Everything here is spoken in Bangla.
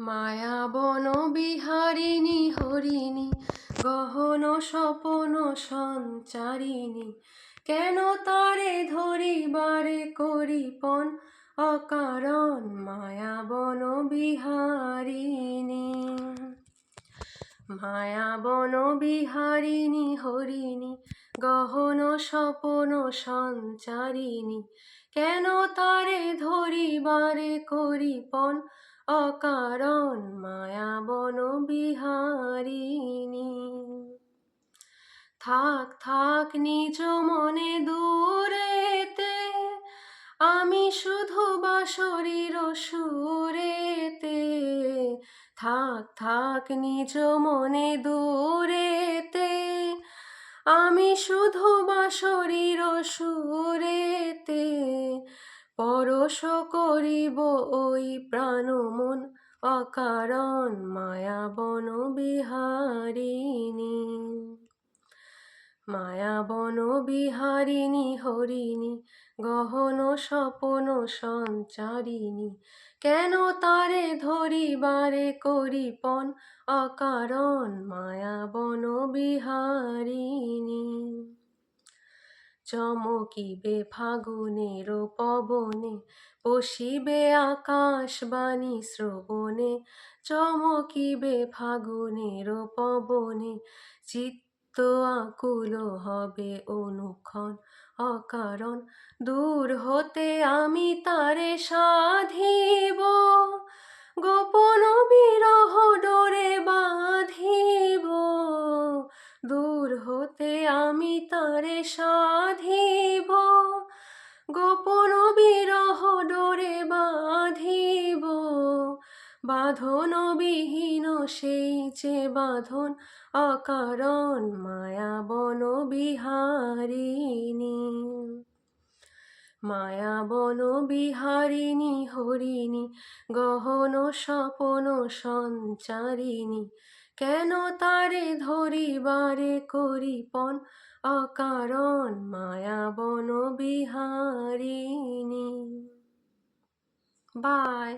মায়া বন বিহারিণী হরিণী গহন স্বপন সঞ্চারিণী, কেন তারে ধরিবারে করিপন অকারণ মায়া বন বিহারিণী। মায়া বন বিহারিণী হরিণী গহন স্বপন সঞ্চারিণী, কেন তারে ধরিবারে করিপন অকারণ মায়া বন বিহারিণী। থাক থাক নিজ মনে দূরেতে, আমি শুধু বাঁশরীর সুরেতে। থাক থাক নিজ মনে দূরেতে, আমি শুধু বাঁশরীর সুরেতে। পরশ করিব ওই প্রাণ মন অকারণ মায়া বন বিহারিণী। মায়া বন বিহারিণী হরিণী গহন স্বপন সঞ্চারিণী, কেন তারে ধরিবারে করিপন অকারণ মায়া বন বিহারিণী। চমকিবে ফাগুনের পবনে, পশিবে আকাশবাণী শ্রবণে। চমকিবে ফাগুনের পবনে, চিত্ত আকুল হবে অনুক্ষণ অকারণ। দূর হতে আমি তারে সাধিব, গোপন বিরহ ডোরে বাঁধিব। দূর হতে আমি তারে সাধিব, গোপন বিরহ ডোরে বাঁধিব। বাঁধন বিহীন সেই যে বাঁধন অকারণ মায়া বন বিহারিণী। মায়া বন বিহারিণী হরিণী গহন স্বপন সঞ্চারিণী, কেন তারে ধরিবারে করিপন অকারণ মায়া বন বিহারিণী। বাই।